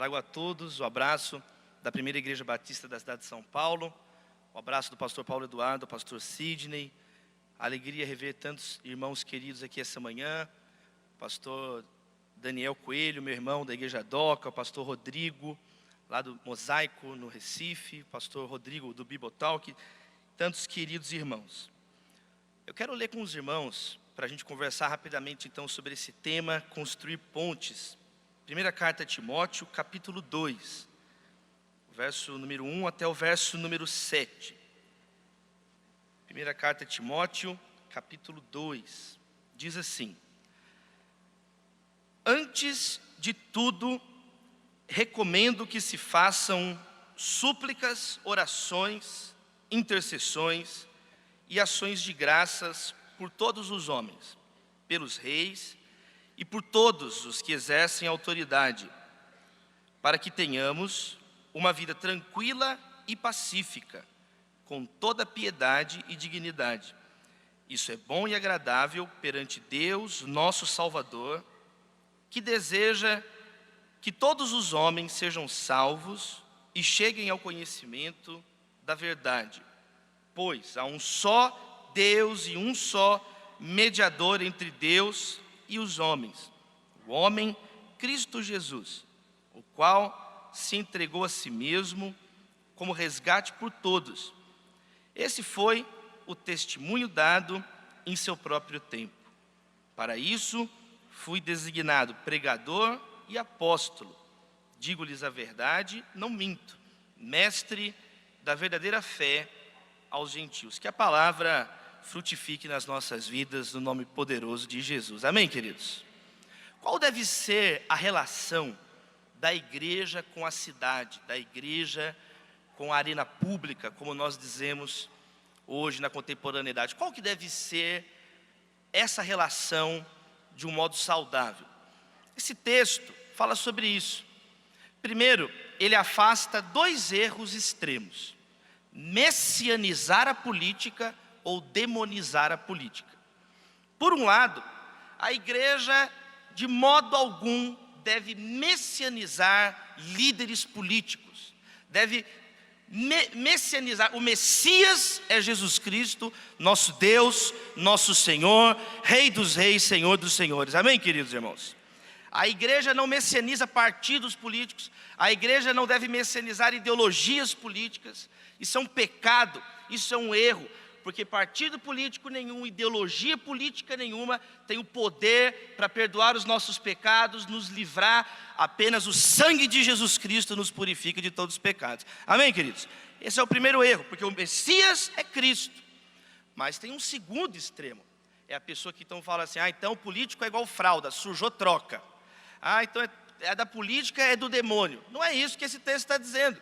Trago a todos o abraço da Primeira Igreja Batista da cidade de São Paulo, o abraço do pastor Paulo Eduardo, do pastor Sidney. Alegria rever tantos irmãos queridos aqui essa manhã. Pastor Daniel Coelho, meu irmão da Igreja Doca, o pastor Rodrigo, lá do Mosaico, no Recife, pastor Rodrigo do Bibotalk, tantos queridos irmãos. Eu quero ler com os irmãos, para a gente conversar rapidamente então sobre esse tema, construir pontes. Primeira carta a Timóteo, capítulo 2, verso número 1 até o verso número 7. Primeira carta a Timóteo, capítulo 2, diz assim: Antes de tudo, recomendo que se façam súplicas, orações, intercessões e ações de graças por todos os homens, pelos reis e por todos os que exercem autoridade, para que tenhamos uma vida tranquila e pacífica, com toda piedade e dignidade. Isso é bom e agradável perante Deus, nosso Salvador, que deseja que todos os homens sejam salvos e cheguem ao conhecimento da verdade. Pois há um só Deus e um só mediador entre Deus e os homens, o homem Cristo Jesus, o qual se entregou a si mesmo como resgate por todos. Esse foi o testemunho dado em seu próprio tempo. Para isso, fui designado pregador e apóstolo. Digo-lhes a verdade, não minto, mestre da verdadeira fé aos gentios. Que a palavra frutifique nas nossas vidas, no nome poderoso de Jesus. Amém, queridos? Qual deve ser a relação da igreja com a cidade, da igreja com a arena pública, como nós dizemos hoje na contemporaneidade? Qual que deve ser essa relação de um modo saudável? Esse texto fala sobre isso. Primeiro, ele afasta dois erros extremos: messianizar a política ou demonizar a política. Por um lado, a igreja de modo algum deve messianizar líderes políticos, deve messianizar. O Messias é Jesus Cristo, nosso Deus, nosso Senhor, Rei dos reis, Senhor dos senhores. Amém, queridos irmãos? A igreja não messianiza partidos políticos, a igreja não deve messianizar ideologias políticas. Isso é um pecado, isso é um erro, porque partido político nenhum, ideologia política nenhuma tem o poder para perdoar os nossos pecados, nos livrar. Apenas o sangue de Jesus Cristo nos purifica de todos os pecados. Amém, queridos? Esse é o primeiro erro, porque o Messias é Cristo. Mas tem um segundo extremo, é a pessoa que então fala assim: então o político é igual fralda, sujou, troca. Então é da política, é do demônio. Não é isso que esse texto está dizendo.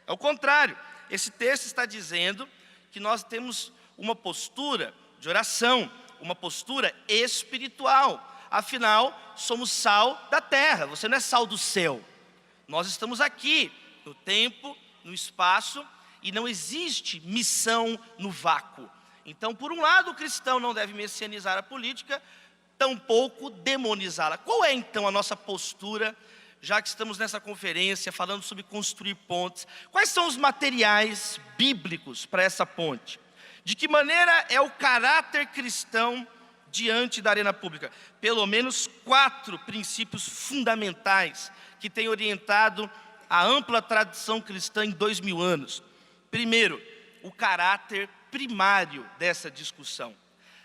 É o contrário. Esse texto está dizendo que nós temos uma postura de oração, uma postura espiritual. Afinal, somos sal da terra, você não é sal do céu. Nós estamos aqui, no tempo, no espaço, e não existe missão no vácuo. Então, por um lado, o cristão não deve messianizar a política, tampouco demonizá-la. Qual é então a nossa postura, já que estamos nessa conferência falando sobre construir pontes? Quais são os materiais bíblicos para essa ponte? De que maneira é o caráter cristão diante da arena pública? Pelo menos 4 princípios fundamentais que têm orientado a ampla tradição cristã em 2000 anos. Primeiro, o caráter primário dessa discussão.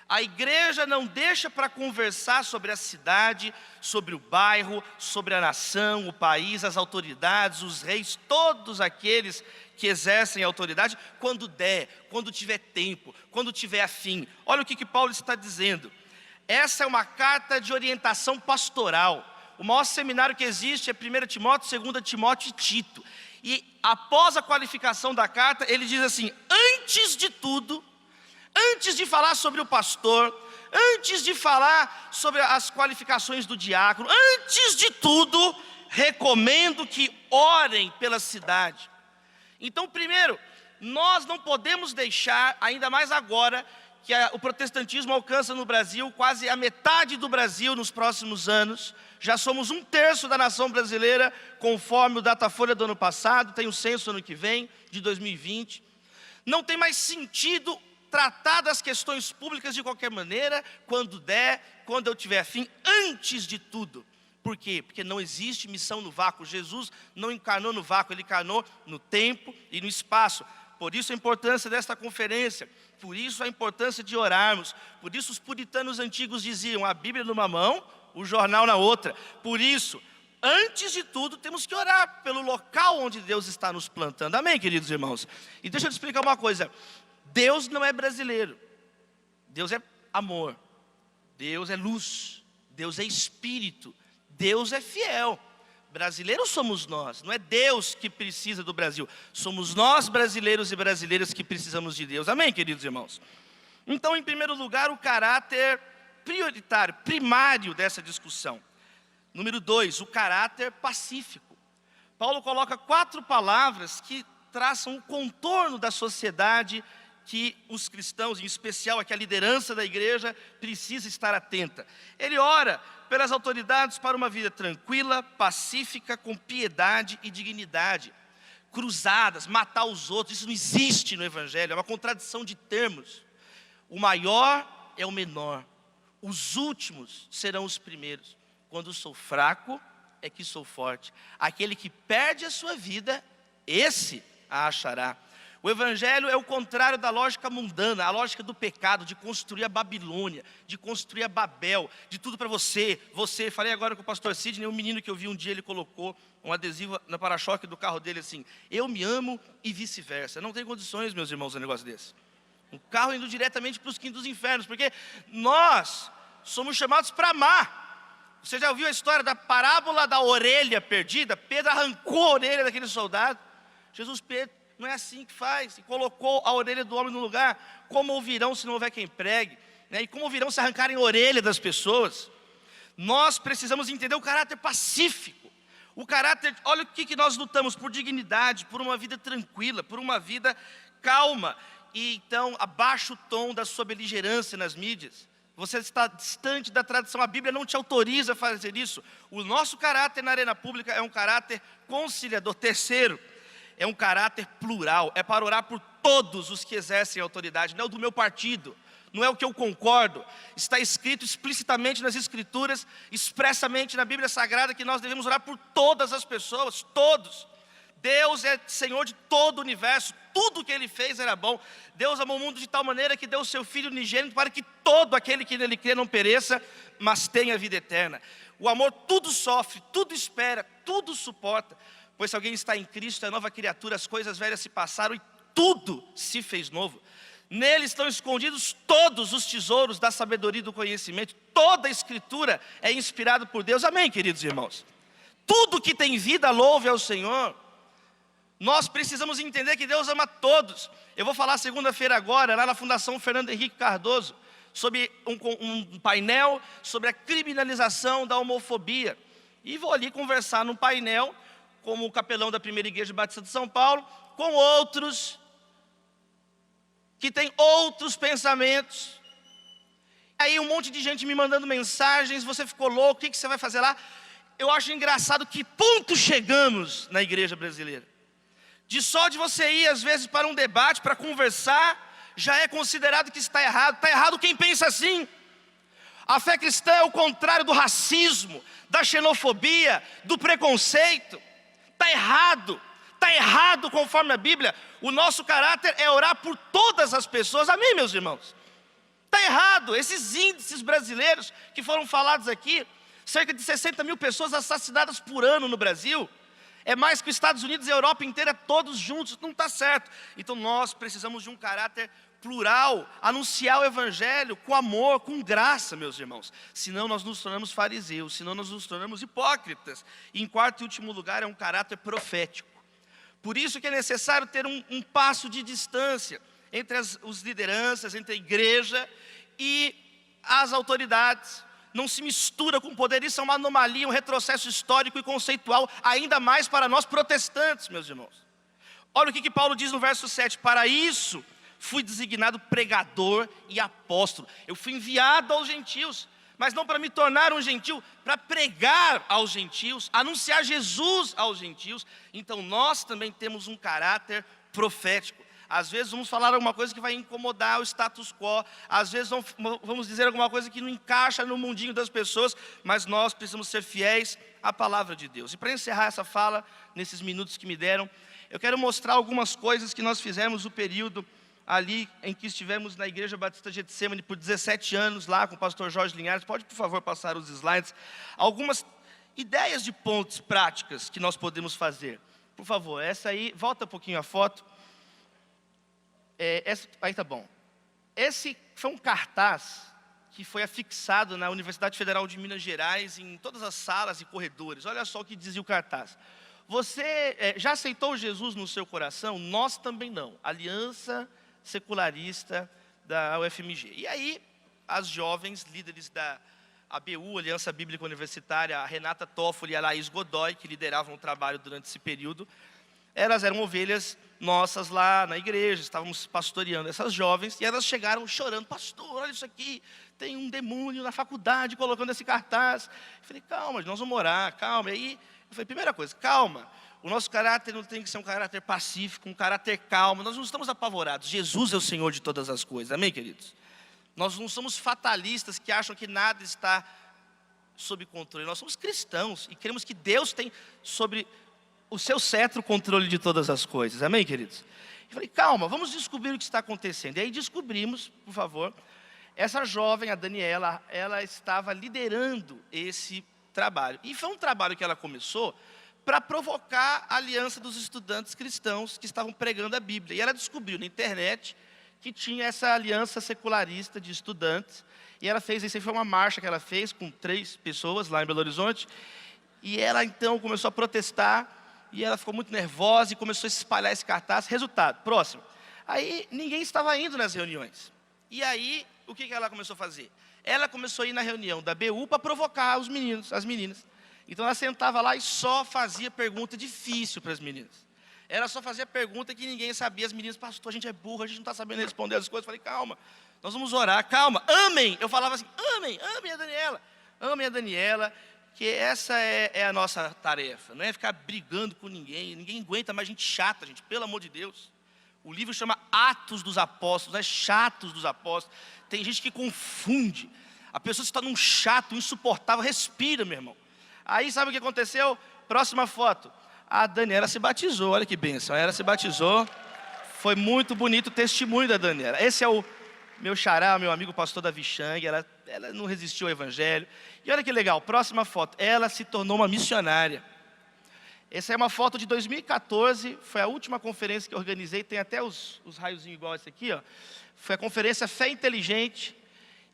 A igreja não deixa para conversar sobre a cidade, sobre o bairro, sobre a nação, o país, as autoridades, os reis, todos aqueles que exercem a autoridade, quando der, quando tiver tempo, quando tiver afim. Olha o que Paulo está dizendo. Essa é uma carta de orientação pastoral. O maior seminário que existe é 1 Timóteo, 2 Timóteo e Tito. E após a qualificação da carta, ele diz assim: antes de tudo, antes de falar sobre o pastor, antes de falar sobre as qualificações do diácono, antes de tudo, recomendo que orem pela cidade. Então, primeiro, nós não podemos deixar, ainda mais agora, que o protestantismo alcança no Brasil quase a metade do Brasil nos próximos anos. Já somos 1/3 da nação brasileira, conforme o Datafolha do ano passado, tem o censo ano que vem, de 2020. Não tem mais sentido tratar das questões públicas de qualquer maneira, quando der, quando eu tiver afim, antes de tudo. Por quê? Porque não existe missão no vácuo. Jesus não encarnou no vácuo, Ele encarnou no tempo e no espaço. Por isso a importância desta conferência, por isso a importância de orarmos. Por isso os puritanos antigos diziam, a Bíblia numa mão, o jornal na outra. Por isso, antes de tudo, temos que orar pelo local onde Deus está nos plantando. Amém, queridos irmãos? E deixa eu te explicar uma coisa. Deus não é brasileiro. Deus é amor. Deus é luz. Deus é espírito. Deus é fiel. Brasileiros somos nós, não é Deus que precisa do Brasil. Somos nós, brasileiros e brasileiras, que precisamos de Deus. Amém, queridos irmãos? Então, em primeiro lugar, o caráter prioritário, primário dessa discussão. Número 2, o caráter pacífico. Paulo coloca 4 palavras que traçam o contorno da sociedade que os cristãos, em especial aqui a liderança da igreja, precisa estar atenta. Ele ora pelas autoridades para uma vida tranquila, pacífica, com piedade e dignidade. Cruzadas, matar os outros, isso não existe no Evangelho, é uma contradição de termos. O maior é o menor, os últimos serão os primeiros. Quando sou fraco, é que sou forte. Aquele que perde a sua vida, esse a achará. O Evangelho é o contrário da lógica mundana, a lógica do pecado, de construir a Babilônia, de construir a Babel, de tudo para você. Falei agora com o pastor Sidney, um menino que eu vi um dia, ele colocou um adesivo no para-choque do carro dele assim, eu me amo e vice-versa. Não tem condições, meus irmãos, um negócio desse. Um carro indo diretamente para os quintos dos infernos, porque nós somos chamados para amar. Você já ouviu a história da parábola da orelha perdida? Pedro arrancou a orelha daquele soldado. Pedro, não é assim que faz, e colocou a orelha do homem no lugar. Como ouvirão se não houver quem pregue? E como ouvirão se arrancarem a orelha das pessoas? Nós precisamos entender o caráter pacífico. O caráter, olha o que nós lutamos, por dignidade, por uma vida tranquila, por uma vida calma. E então, abaixa o tom da sua beligerância nas mídias. Você está distante da tradição, a Bíblia não te autoriza a fazer isso. O nosso caráter na arena pública é um caráter conciliador. Terceiro, é um caráter plural, é para orar por todos os que exercem autoridade, não é o do meu partido, não é o que eu concordo. Está escrito explicitamente nas Escrituras, expressamente na Bíblia Sagrada, que nós devemos orar por todas as pessoas, todos. Deus é Senhor de todo o universo, tudo que Ele fez era bom. Deus amou o mundo de tal maneira que deu o seu Filho unigênito para que todo aquele que nele crê não pereça, mas tenha vida eterna. O amor tudo sofre, tudo espera, tudo suporta. Pois se alguém está em Cristo, é nova criatura, as coisas velhas se passaram e tudo se fez novo. Nele estão escondidos todos os tesouros da sabedoria e do conhecimento. Toda a Escritura é inspirada por Deus. Amém, queridos irmãos? Tudo que tem vida, louve ao Senhor. Nós precisamos entender que Deus ama todos. Eu vou falar segunda-feira agora, lá na Fundação Fernando Henrique Cardoso, sobre um painel sobre a criminalização da homofobia. E vou ali conversar num painel, como capelão da Primeira Igreja Batista de São Paulo, com outros que têm outros pensamentos. Aí um monte de gente me mandando mensagens, você ficou louco, o que você vai fazer lá? Eu acho engraçado que ponto chegamos na igreja brasileira. De você ir às vezes para um debate, para conversar, já é considerado que está errado quem pensa assim. A fé cristã é o contrário do racismo, da xenofobia, do preconceito. Está errado conforme a Bíblia. O nosso caráter é orar por todas as pessoas. Amém, meus irmãos? Está errado. Esses índices brasileiros que foram falados aqui, cerca de 60 mil pessoas assassinadas por ano no Brasil, é mais que os Estados Unidos e a Europa inteira todos juntos, não está certo. Então nós precisamos de um caráter plural, anunciar o Evangelho com amor, com graça, meus irmãos. Senão nós nos tornamos fariseus, senão nós nos tornamos hipócritas. E em quarto e último lugar é um caráter profético. Por isso que é necessário ter um passo de distância entre as lideranças, entre a igreja e as autoridades. Não se mistura com o poder, isso é uma anomalia, um retrocesso histórico e conceitual, ainda mais para nós protestantes, meus irmãos. Olha o que Paulo diz no verso 7, para isso fui designado pregador e apóstolo. Eu fui enviado aos gentios, mas não para me tornar um gentil, para pregar aos gentios, anunciar Jesus aos gentios. Então nós também temos um caráter profético. Às vezes vamos falar alguma coisa que vai incomodar o status quo, às vezes vamos dizer alguma coisa que não encaixa no mundinho das pessoas, mas nós precisamos ser fiéis à palavra de Deus. E para encerrar essa fala, nesses minutos que me deram, eu quero mostrar algumas coisas que nós fizemos no período ali em que estivemos na Igreja Batista Getsemane por 17 anos, lá com o pastor Jorge Linhares. Pode, por favor, passar os slides. Algumas ideias de pontos práticas que nós podemos fazer. Por favor, essa aí, volta um pouquinho a foto. Aí tá bom. Esse foi um cartaz que foi afixado na Universidade Federal de Minas Gerais, em todas as salas e corredores. Olha só o que dizia o cartaz. Você já aceitou Jesus no seu coração? Nós também não. Aliança Secularista da UFMG. E aí, as jovens líderes da ABU, Aliança Bíblica Universitária, a Renata Toffoli e a Laís Godoy, que lideravam o trabalho durante esse período, elas eram ovelhas nossas lá na igreja, estávamos pastoreando essas jovens, e elas chegaram chorando: pastor, olha isso aqui, tem um demônio na faculdade colocando esse cartaz. Eu falei: calma, nós vamos orar, calma. E aí, eu falei: primeira coisa, calma, o nosso caráter não tem que ser um caráter pacífico, um caráter calmo, nós não estamos apavorados, Jesus é o Senhor de todas as coisas, amém, queridos? Nós não somos fatalistas que acham que nada está sob controle, nós somos cristãos e queremos que Deus tem sobre o seu cetro controle de todas as coisas, amém, queridos? Eu falei: calma, vamos descobrir o que está acontecendo. E aí descobrimos, por favor, essa jovem, a Daniela, ela estava liderando esse trabalho. E foi um trabalho que ela começou para provocar a aliança dos estudantes cristãos que estavam pregando a Bíblia. E ela descobriu na internet que tinha essa aliança secularista de estudantes. E ela fez, isso aí foi uma marcha que ela fez com 3 pessoas lá em Belo Horizonte. E ela então começou a protestar, e ela ficou muito nervosa e começou a espalhar esse cartaz. Resultado, próximo. Aí ninguém estava indo nas reuniões. E aí, o que ela começou a fazer? Ela começou a ir na reunião da BU para provocar os meninos, as meninas. Então ela sentava lá e só fazia pergunta difícil para as meninas. Ela só fazia pergunta que ninguém sabia. As meninas: pastor, a gente é burro, a gente não está sabendo responder as coisas. Eu falei: calma, nós vamos orar, calma, amem. Eu falava assim: amem a Daniela, amem a Daniela, que essa é a nossa tarefa. Não é ficar brigando com ninguém aguenta mais gente chata, gente, pelo amor de Deus. O livro chama Atos dos Apóstolos, chatos dos apóstolos. Tem gente que confunde. A pessoa está num chato, insuportável, respira, meu irmão. Aí sabe o que aconteceu? Próxima foto. A Daniela se batizou, olha que bênção. Ela se batizou. Foi muito bonito o testemunho da Daniela. Esse é o meu xará, meu amigo pastor Davi Chang. Ela não resistiu ao evangelho. E olha que legal, próxima foto. Ela se tornou uma missionária. Essa é uma foto de 2014. Foi a última conferência que eu organizei. Tem até os raiozinhos igual esse aqui, ó. Foi a conferência Fé Inteligente.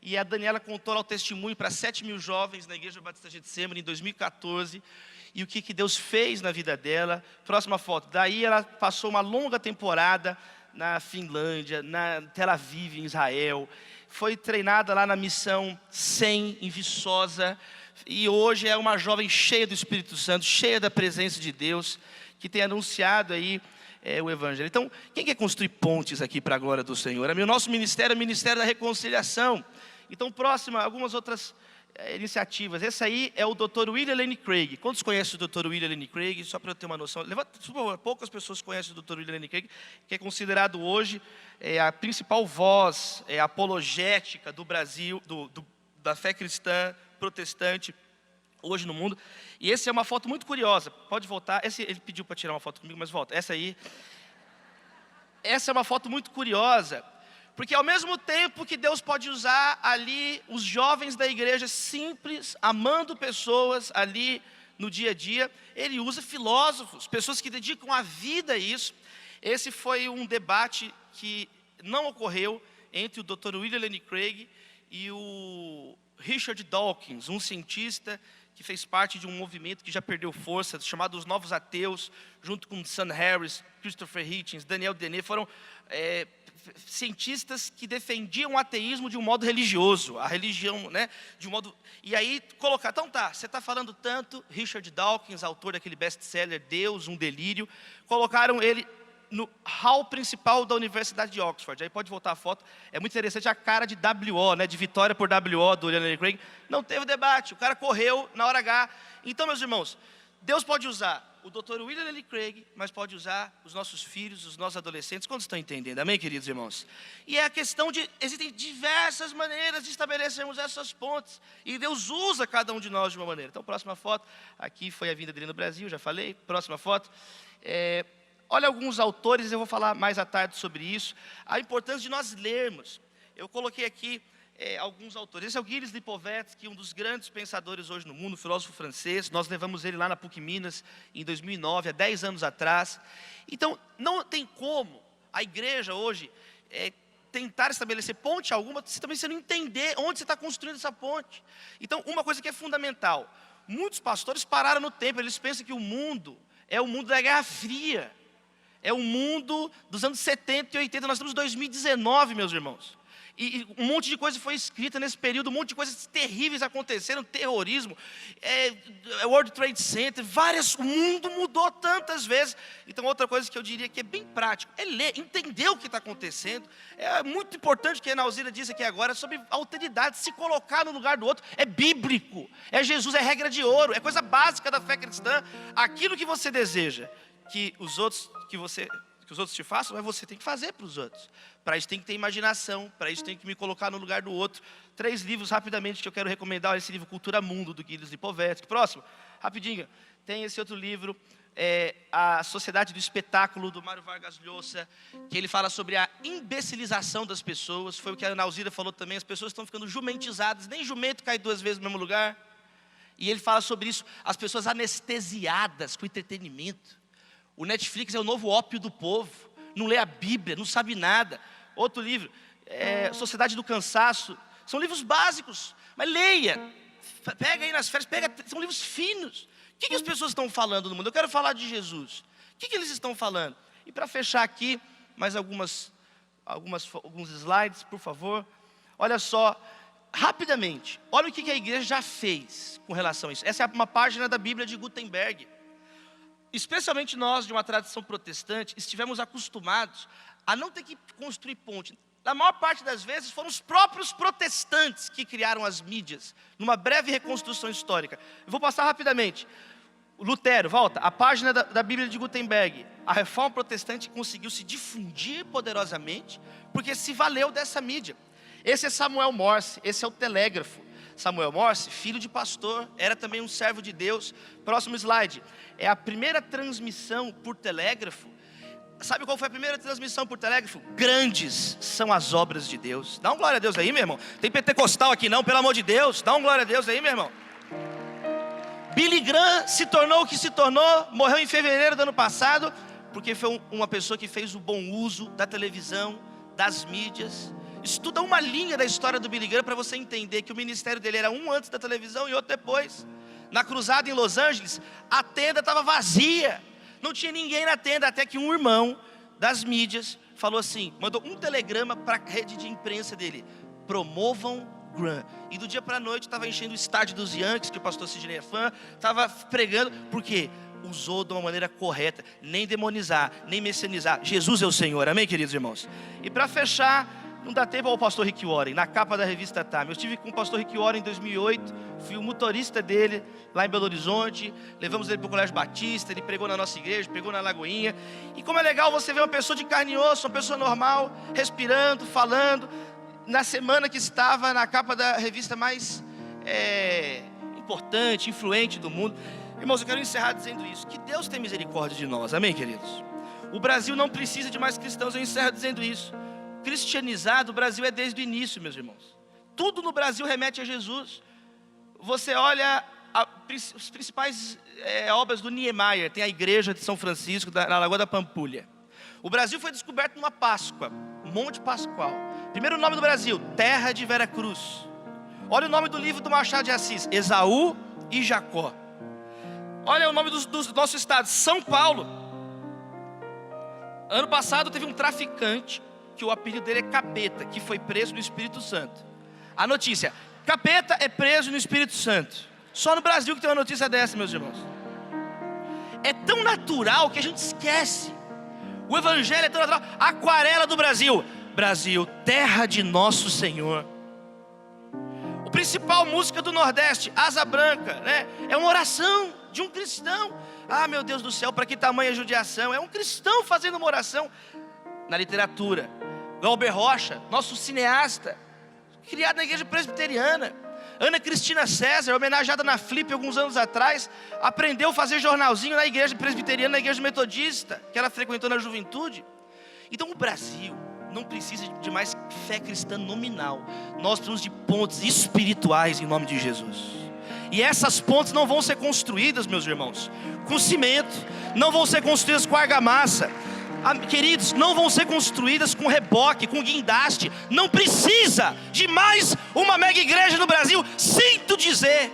E a Daniela contou lá o testemunho para 7.000 jovens na Igreja Batista Getsemane em 2014. E o que Deus fez na vida dela. Próxima foto. Daí ela passou uma longa temporada na Finlândia, na Tel Aviv, em Israel. Foi treinada lá na missão 100, em Viçosa. E hoje é uma jovem cheia do Espírito Santo, cheia da presença de Deus, que tem anunciado aí o Evangelho. Então, quem quer construir pontes aqui para a glória do Senhor? O nosso ministério é o Ministério da Reconciliação. Então, próxima, algumas outras iniciativas. Esse aí é o Dr. William Lane Craig. Quantos conhecem o Dr. William Lane Craig? Só para eu ter uma noção. Poucas pessoas conhecem o Dr. William Lane Craig, que é considerado hoje a principal voz apologética do Brasil, da fé cristã protestante hoje no mundo. E essa é uma foto muito curiosa. Pode voltar. Ele pediu para tirar uma foto comigo, mas volta. Essa é uma foto muito curiosa. Porque ao mesmo tempo que Deus pode usar ali os jovens da igreja simples, amando pessoas ali no dia a dia, Ele usa filósofos, pessoas que dedicam a vida a isso. Esse foi um debate que não ocorreu entre o Dr. William Lane Craig e o Richard Dawkins, um cientista que fez parte de um movimento que já perdeu força, chamado Os Novos Ateus, junto com Sam Harris, Christopher Hitchens, Daniel Dennett, foram cientistas que defendiam o ateísmo de um modo religioso, a religião, né, de um modo... E aí colocar, então tá, você está falando tanto, Richard Dawkins, autor daquele best-seller Deus, um Delírio, colocaram ele no hall principal da Universidade de Oxford. Aí pode voltar a foto. É muito interessante a cara de W.O., né, de vitória por W.O. do William Lane Craig. Não teve debate, o cara correu na hora H. Então, meus irmãos, Deus pode usar o Dr. William Lane Craig, mas pode usar os nossos filhos, os nossos adolescentes. Quantos estão entendendo? Amém, queridos irmãos? E é a questão de, existem diversas maneiras de estabelecermos essas pontes. E Deus usa cada um de nós de uma maneira. Então, próxima foto. Aqui foi a vinda dele no Brasil, já falei. Próxima foto. Olha alguns autores, eu vou falar mais à tarde sobre isso. A importância de nós lermos. Eu coloquei aqui alguns autores. Esse é o Gilles Lipovetsky, um dos grandes pensadores hoje no mundo, filósofo francês. Nós levamos ele lá na PUC Minas em 2009, há 10 anos atrás. Então, não tem como a igreja hoje tentar estabelecer ponte alguma, se também você não entender onde você está construindo essa ponte. Então, uma coisa que é fundamental. Muitos pastores pararam no tempo, eles pensam que o mundo é o mundo da Guerra Fria. É o mundo dos anos 70 e 80, nós estamos em 2019, meus irmãos. E um monte de coisa foi escrita nesse período, um monte de coisas terríveis aconteceram, terrorismo, World Trade Center, o mundo mudou tantas vezes. Então outra coisa que eu diria que é bem prático, é ler, entender o que está acontecendo. É muito importante o que a Nauzira disse aqui agora, sobre alteridade, se colocar no lugar do outro, é bíblico, é Jesus, é regra de ouro, é coisa básica da fé cristã. Aquilo que você deseja que os outros te façam, mas você tem que fazer para os outros. Para isso tem que ter imaginação, para isso tem que me colocar no lugar do outro. 3 livros rapidamente que eu quero recomendar. Esse livro Cultura Mundo, do Gilles Lipovetsky. Próximo, rapidinho, tem esse outro livro, A Sociedade do Espetáculo, do Mário Vargas Llosa, que ele fala sobre a imbecilização das pessoas. Foi o que a Nauzira falou também, as pessoas estão ficando jumentizadas, nem jumento cai 2 vezes no mesmo lugar. E ele fala sobre isso, as pessoas anestesiadas com entretenimento. O Netflix é o novo ópio do povo. Não lê a Bíblia, não sabe nada. Outro livro, Sociedade do Cansaço. São livros básicos, mas leia. Pega aí nas férias, são livros finos. O que as pessoas estão falando no mundo? Eu quero falar de Jesus. O que eles estão falando? E para fechar aqui, mais alguns slides, por favor. Olha só, rapidamente. Olha o que a igreja já fez com relação a isso. Essa é uma página da Bíblia de Gutenberg. Especialmente nós, de uma tradição protestante, estivemos acostumados a não ter que construir ponte. Na maior parte das vezes, foram os próprios protestantes que criaram as mídias, numa breve reconstrução histórica. Eu vou passar rapidamente. Lutero, volta, a página da Bíblia de Gutenberg. A reforma protestante conseguiu se difundir poderosamente, porque se valeu dessa mídia. Esse é Samuel Morse, esse é o telégrafo. Samuel Morse, filho de pastor, era também um servo de Deus. Próximo slide. É a primeira transmissão por telégrafo. Sabe qual foi a primeira transmissão por telégrafo? Grandes são as obras de Deus. Dá um glória a Deus aí, meu irmão. Tem pentecostal aqui não, pelo amor de Deus. Dá um glória a Deus aí, meu irmão. Billy Graham se tornou o que se tornou, morreu em fevereiro do ano passado, porque foi uma pessoa que fez o bom uso da televisão, das mídias. Estuda uma linha da história do Billy Graham para você entender que o ministério dele era um antes da televisão e outro depois. Na cruzada em Los Angeles, a tenda estava vazia, não tinha ninguém na tenda, até que um irmão das mídias falou assim, mandou um telegrama para a rede de imprensa dele: promovam Graham. E do dia para a noite estava enchendo o estádio dos Yankees, que o pastor Sidney é fã, estava pregando, porque usou de uma maneira correta, nem demonizar, nem messianizar. Jesus é o Senhor, amém, queridos irmãos? E para fechar, não dá tempo ao pastor Rick Warren, na capa da revista Time. Eu estive com o pastor Rick Warren em 2008, fui o motorista dele lá em Belo Horizonte, levamos ele para o Colégio Batista, ele pregou na nossa igreja, pregou na Lagoinha. E como é legal você ver uma pessoa de carne e osso, uma pessoa normal, respirando, falando. Na semana que estava na capa da revista mais importante, influente do mundo. Irmãos, eu quero encerrar dizendo isso, que Deus tem misericórdia de nós, amém, queridos? O Brasil não precisa de mais cristãos, eu encerro dizendo isso. Cristianizado, o Brasil é desde o início, meus irmãos. Tudo no Brasil remete a Jesus. Você olha as principais obras do Niemeyer, tem a igreja de São Francisco, na Lagoa da Pampulha. O Brasil foi descoberto numa Páscoa, Monte Pascoal. Primeiro nome do Brasil, Terra de Vera Cruz. Olha o nome do livro do Machado de Assis, Esaú e Jacó. Olha o nome do nosso estado, São Paulo. Ano passado teve um traficante, que o apelido dele é Capeta, que foi preso no Espírito Santo. A notícia, Capeta é preso no Espírito Santo. Só no Brasil que tem uma notícia dessa, meus irmãos. É tão natural que a gente esquece. O evangelho é tão natural. Aquarela do Brasil. Brasil, terra de nosso Senhor. O principal música do Nordeste, Asa Branca, né? É uma oração de um cristão. Ah, meu Deus do céu, para que tamanha judiação? É um cristão fazendo uma oração. Na literatura, Glauber Rocha, nosso cineasta, criado na igreja presbiteriana. Ana Cristina César, homenageada na Flip alguns anos atrás, aprendeu a fazer jornalzinho na igreja presbiteriana, na igreja metodista, que ela frequentou na juventude. Então o Brasil não precisa de mais fé cristã nominal. Nós precisamos de pontes espirituais em nome de Jesus. E essas pontes não vão ser construídas, meus irmãos, com cimento, não vão ser construídas com argamassa. Queridos, não vão ser construídas com reboque, com guindaste. Não precisa de mais uma mega igreja no Brasil. Sinto dizer,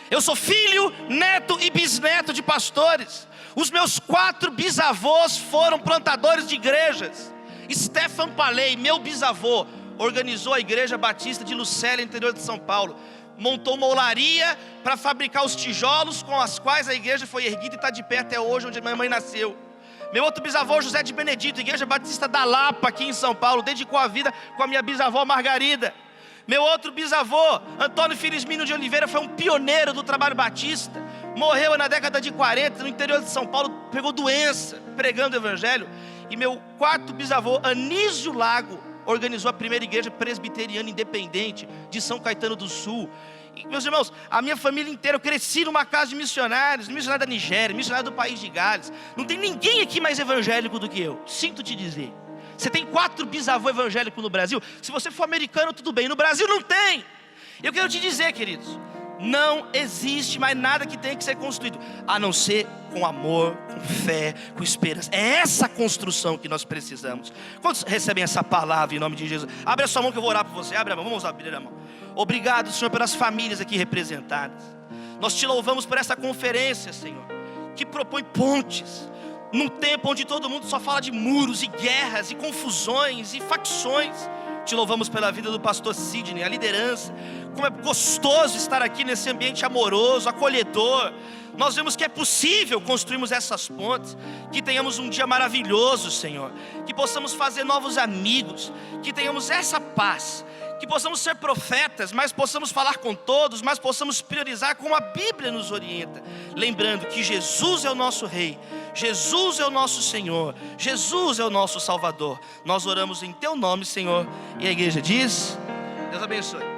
eu sou filho, neto e bisneto de pastores. Os meus 4 bisavôs foram plantadores de igrejas. Stefan Paley, meu bisavô, organizou a igreja batista de Lucélia, interior de São Paulo. Montou uma olaria para fabricar os tijolos com os quais a igreja foi erguida e está de pé até hoje, onde minha mãe nasceu. Meu outro bisavô, José de Benedito, igreja batista da Lapa, aqui em São Paulo, dedicou a vida com a minha bisavó Margarida. Meu outro bisavô, Antônio Felizmino de Oliveira, foi um pioneiro do trabalho batista. Morreu na década de 40, no interior de São Paulo, pegou doença, pregando o evangelho. E meu 4º bisavô, Anísio Lago, organizou a primeira igreja presbiteriana independente de São Caetano do Sul. E, meus irmãos, a minha família inteira, eu cresci numa casa de missionários, missionário da Nigéria, missionário do país de Gales. Não tem ninguém aqui mais evangélico do que eu, sinto te dizer. Você tem 4 bisavôs evangélicos no Brasil. Se você for americano, tudo bem, no Brasil não tem. Eu quero te dizer, queridos, não existe mais nada que tenha que ser construído, a não ser com amor, com fé, com esperança. É essa construção que nós precisamos. Quantos recebem essa palavra em nome de Jesus? Abre a sua mão que eu vou orar por você. Abre a mão, vamos abrir a mão. Obrigado, Senhor, pelas famílias aqui representadas. Nós te louvamos por essa conferência, Senhor, que propõe pontes, num tempo onde todo mundo só fala de muros e guerras e confusões e facções. Te louvamos pela vida do pastor Sidney, a liderança. Como é gostoso estar aqui nesse ambiente amoroso, acolhedor. Nós vemos que é possível construirmos essas pontes, que tenhamos um dia maravilhoso, Senhor, que possamos fazer novos amigos, que tenhamos essa paz, que possamos ser profetas, mas possamos falar com todos, mas possamos priorizar como a Bíblia nos orienta, lembrando que Jesus é o nosso Rei, Jesus é o nosso Senhor, Jesus é o nosso Salvador. Nós oramos em Teu nome, Senhor, e a igreja diz: Deus abençoe.